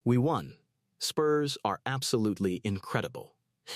We won. Spurs are absolutely incredible.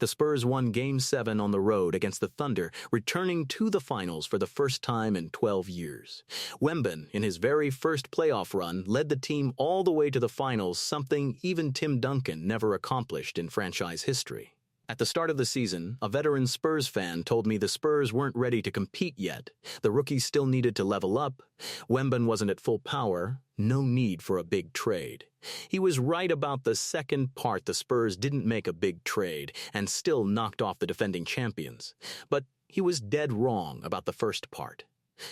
The Spurs won Game 7 on the road against the Thunder, returning to the finals for the first time in 12 years. Wemban, in his very first playoff run, led the team all the way to the finals, something even Tim Duncan never accomplished in franchise history. At the start of the season, a veteran Spurs fan told me the Spurs weren't ready to compete yet. The rookies still needed to level up. Wemban wasn't at full power. No need for a big trade. He was right about the second part. The Spurs didn't make a big trade and still knocked off the defending champions. But he was dead wrong about the first part.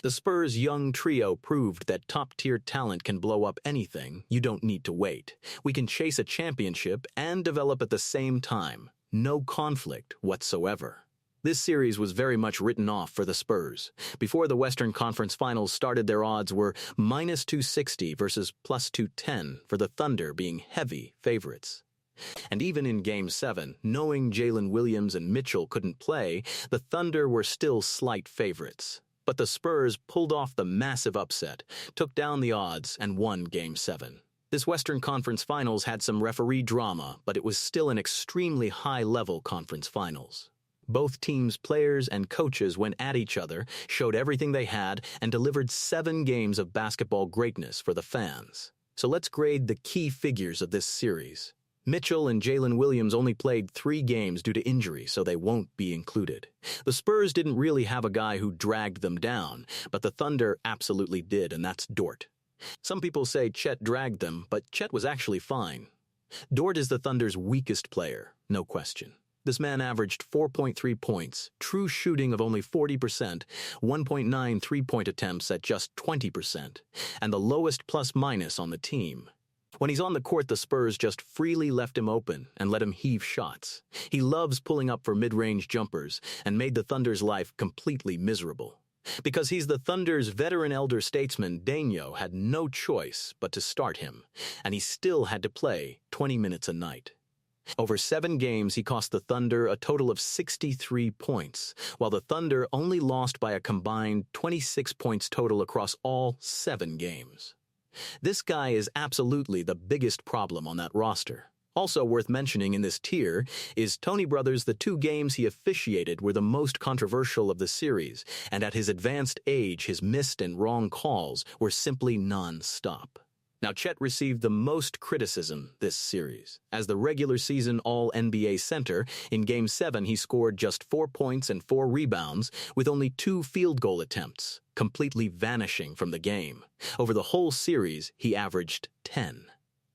The Spurs' young trio proved that top-tier talent can blow up anything. You don't need to wait. We can chase a championship and develop at the same time. No conflict whatsoever. This series was very much written off for the Spurs. Before the Western Conference Finals started, their odds were -260 versus +210, for the Thunder being heavy favorites. And even in Game 7, knowing Jalen Williams and Mitchell couldn't play, the Thunder were still slight favorites. But the Spurs pulled off the massive upset, took down the odds, and won Game 7. This Western Conference Finals had some referee drama, but it was still an extremely high-level conference finals. Both teams' players and coaches went at each other, showed everything they had, and delivered 7 games of basketball greatness for the fans. So let's grade the key figures of this series. Mitchell and Jalen Williams only played 3 games due to injury, so they won't be included. The Spurs didn't really have a guy who dragged them down, but the Thunder absolutely did, and that's Dort. Some people say Chet dragged them, but Chet was actually fine. Dort is the Thunder's weakest player, no question. This man averaged 4.3 points, true shooting of only 40%, 1.9 three-point attempts at just 20%, and the lowest plus-minus on the team. When he's on the court, the Spurs just freely left him open and let him heave shots. He loves pulling up for mid-range jumpers and made the Thunder's life completely miserable. Because he's the Thunder's veteran elder statesman, Daigneault had no choice but to start him, and he still had to play 20 minutes a night. Over 7 games, he cost the Thunder a total of 63 points, while the Thunder only lost by a combined 26 points total across all 7 games. This guy is absolutely the biggest problem on that roster. Also worth mentioning in this tier is Tony Brothers. The 2 games he officiated were the most controversial of the series, and at his advanced age, his missed and wrong calls were simply non-stop. Now, Chet received the most criticism this series. As the regular season All-NBA center, in Game 7 he scored just 4 points and 4 rebounds with only 2 field goal attempts, completely vanishing from the game. Over the whole series, he averaged 10.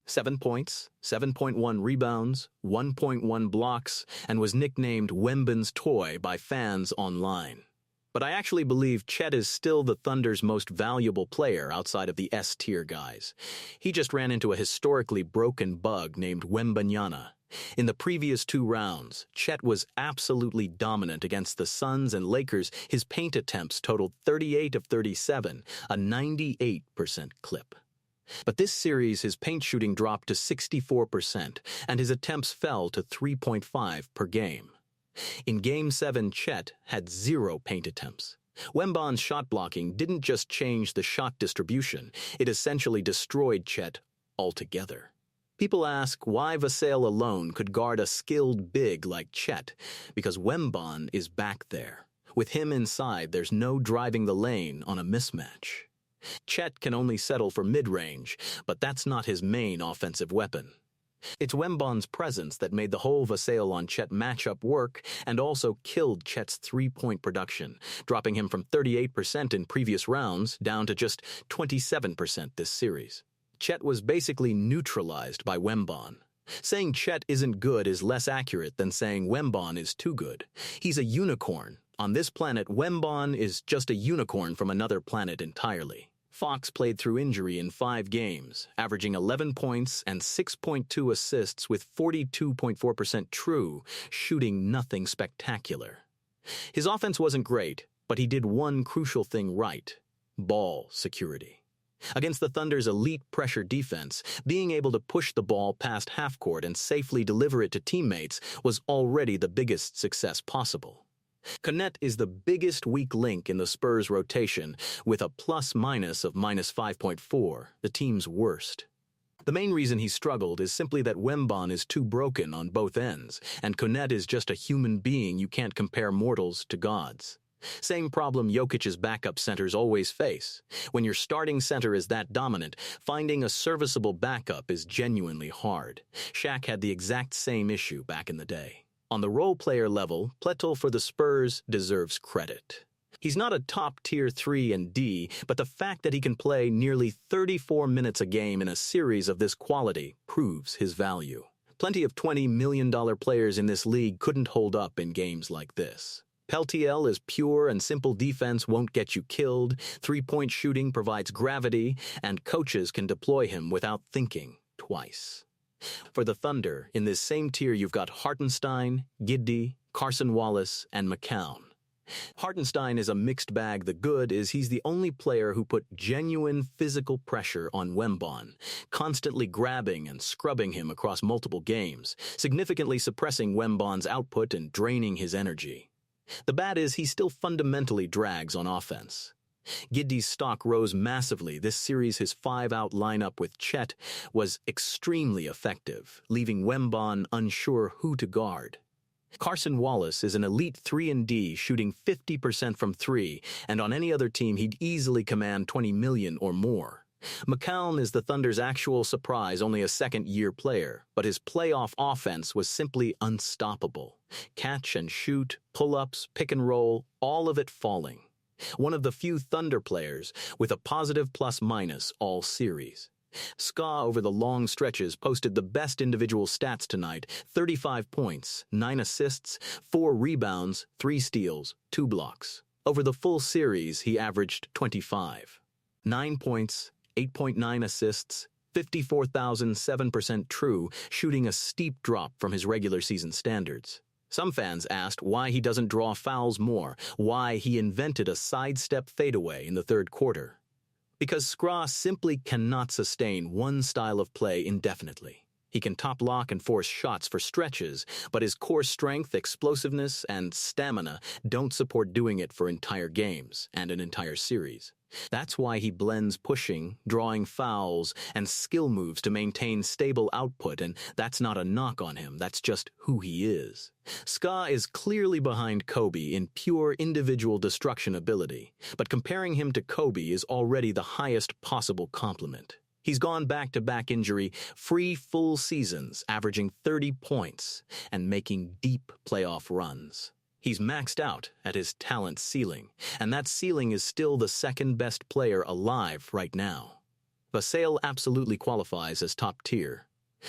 7 points, 7.1 rebounds, 1.1 blocks, and was nicknamed Wemban's toy by fans online. But I actually believe Chet is still the Thunder's most valuable player outside of the S-tier guys. He just ran into a historically broken bug named Wembanyana. In the previous 2 rounds, Chet was absolutely dominant against the Suns and Lakers. His paint attempts totaled 38 of 37, a 98% clip. But this series, his paint shooting dropped to 64%, and his attempts fell to 3.5 per game. In Game 7, Chet had 0 paint attempts. Wemban's shot blocking didn't just change the shot distribution, it essentially destroyed Chet altogether. People ask why Vassell alone could guard a skilled big like Chet, because Wemban is back there. With him inside, there's no driving the lane on a mismatch. Chet can only settle for mid-range, but that's not his main offensive weapon. It's Wemban's presence that made the whole Vassell on Chet matchup work and also killed Chet's 3-point production, dropping him from 38% in previous rounds down to just 27% this series. Chet was basically neutralized by Wemban. Saying Chet isn't good is less accurate than saying Wemban is too good. He's a unicorn. On this planet, Wemban is just a unicorn from another planet entirely. Fox played through injury in 5 games, averaging 11 points and 6.2 assists with 42.4% true, shooting nothing spectacular. His offense wasn't great, but he did one crucial thing right: ball security. Against the Thunder's elite pressure defense, being able to push the ball past half-court and safely deliver it to teammates was already the biggest success possible. Konnett is the biggest weak link in the Spurs' rotation, with a plus-minus of -5.4, the team's worst. The main reason he struggled is simply that Wemban is too broken on both ends, and Konet is just a human being. You can't compare mortals to gods. Same problem Jokic's backup centers always face. When your starting center is that dominant, finding a serviceable backup is genuinely hard. Shaq had the exact same issue back in the day. On the role player level, Pletl for the Spurs deserves credit. He's not a top tier 3 and D, but the fact that he can play nearly 34 minutes a game in a series of this quality proves his value. Plenty of $20 million players in this league couldn't hold up in games like this. Peltiel is pure and simple defense won't get you killed, three-point shooting provides gravity, and coaches can deploy him without thinking twice. For the Thunder, in this same tier you've got Hartenstein, Giddey, Carson Wallace, and McCown. Hartenstein is a mixed bag. The good is he's the only player who put genuine physical pressure on Wemban, constantly grabbing and scrubbing him across multiple games, significantly suppressing Wemban's output and draining his energy. The bad is he still fundamentally drags on offense. Giddey's stock rose massively. This series, his 5-out lineup with Chet was extremely effective, leaving Wemban unsure who to guard. Carson Wallace is an elite 3-and-D, shooting 50% from 3, and on any other team he'd easily command $20 million or more. McCown is the Thunder's actual surprise, only a second-year player, but his playoff offense was simply unstoppable. Catch and shoot, pull-ups, pick and roll, all of it falling. One of the few Thunder players with a positive plus-minus all series. Ska over the long stretches posted the best individual stats tonight: 35 points, 9 assists, 4 rebounds, 3 steals, 2 blocks. Over the full series, he averaged 25. 9 points, 8.9 assists, 54,007% true, shooting a steep drop from his regular season standards. Some fans asked why he doesn't draw fouls more, why he invented a sidestep fadeaway in the third quarter. Because Skra simply cannot sustain one style of play indefinitely. He can top lock and force shots for stretches, but his core strength, explosiveness, and stamina don't support doing it for entire games and an entire series. That's why he blends pushing, drawing fouls, and skill moves to maintain stable output, and that's not a knock on him, that's just who he is. Ska is clearly behind Kobe in pure individual destruction ability, but comparing him to Kobe is already the highest possible compliment. He's gone back-to-back injury-free full seasons, averaging 30 points and making deep playoff runs. He's maxed out at his talent ceiling, and that ceiling is still the second-best player alive right now. Vassell absolutely qualifies as top tier.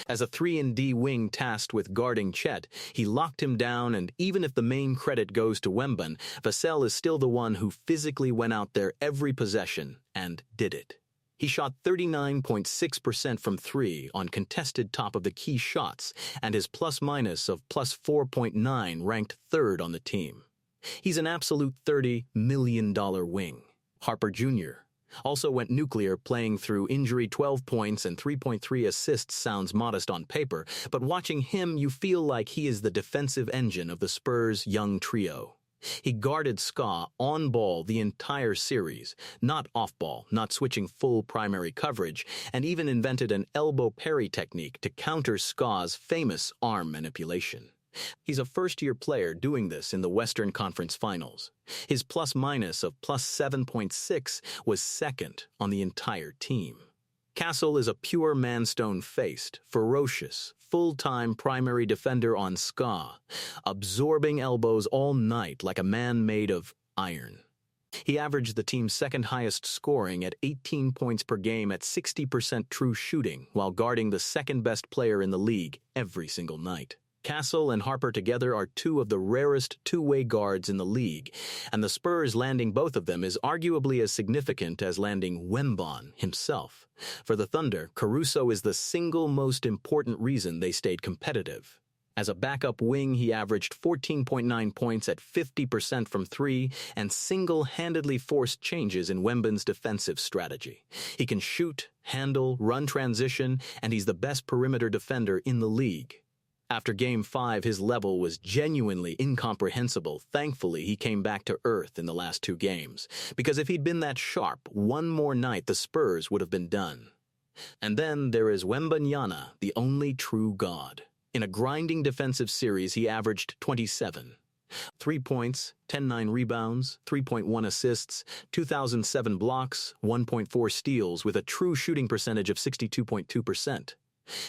As a 3-and-D wing tasked with guarding Chet, he locked him down, and even if the main credit goes to Wemban, Vassell is still the one who physically went out there every possession and did it. He shot 39.6% from 3 on contested top of the key shots, and his plus-minus of plus 4.9 ranked third on the team. He's an absolute $30 million wing. Harper Jr. also went nuclear, playing through injury. 12 points and 3.3 assists sounds modest on paper, but watching him you feel like he is the defensive engine of the Spurs' young trio. He guarded Ska on ball the entire series, not off ball, not switching full primary coverage, and even invented an elbow parry technique to counter Ska's famous arm manipulation. He's a first-year player doing this in the Western Conference Finals. His plus-minus of plus 7.6 was second on the entire team. Castle is a pure manstone-faced, ferocious, full-time primary defender on Ska, absorbing elbows all night like a man made of iron. He averaged the team's second highest scoring at 18 points per game at 60% true shooting while guarding the second-best player in the league every single night. Castle and Harper together are two of the rarest two-way guards in the league, and the Spurs landing both of them is arguably as significant as landing Wemban himself. For the Thunder, Caruso is the single most important reason they stayed competitive. As a backup wing, he averaged 14.9 points at 50% from 3 and single-handedly forced changes in Wemban's defensive strategy. He can shoot, handle, run transition, and he's the best perimeter defender in the league. After Game 5, his level was genuinely incomprehensible. Thankfully, he came back to earth in the last 2 games, because if he'd been that sharp one more night, the Spurs would have been done. And then there is Wembanyana, the only true god. In a grinding defensive series, he averaged 27. 3 points, 10-9 rebounds, 3.1 assists, 2,007 blocks, 1.4 steals, with a true shooting percentage of 62.2%.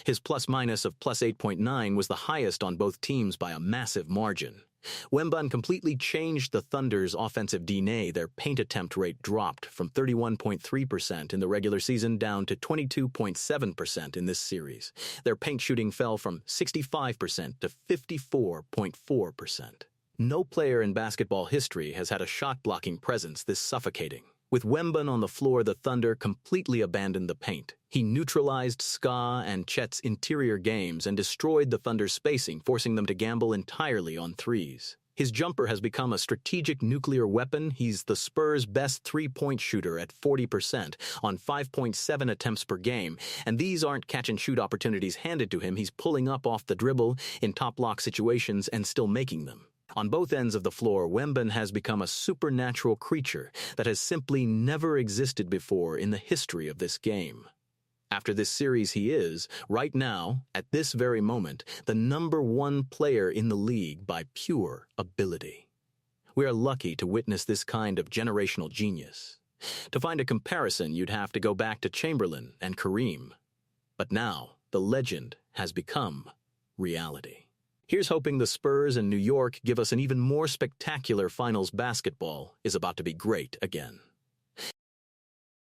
His plus-minus of plus 8.9 was the highest on both teams by a massive margin. Wemban completely changed the Thunder's offensive DNA. Their paint attempt rate dropped from 31.3% in the regular season down to 22.7% in this series. Their paint shooting fell from 65% to 54.4%. No player in basketball history has had a shot-blocking presence this suffocating. With Wemban on the floor, the Thunder completely abandoned the paint. He neutralized Ska and Chet's interior games and destroyed the Thunder's spacing, forcing them to gamble entirely on threes. His jumper has become a strategic nuclear weapon. He's the Spurs' best three-point shooter at 40% on 5.7 attempts per game, and these aren't catch-and-shoot opportunities handed to him. He's pulling up off the dribble in top-lock situations and still making them. On both ends of the floor, Wemban has become a supernatural creature that has simply never existed before in the history of this game. After this series, he is, right now, at this very moment, the #1 player in the league by pure ability. We are lucky to witness this kind of generational genius. To find a comparison, you'd have to go back to Chamberlain and Kareem. But now, the legend has become reality. Here's hoping the Spurs and New York give us an even more spectacular finals. Basketball is about to be great again.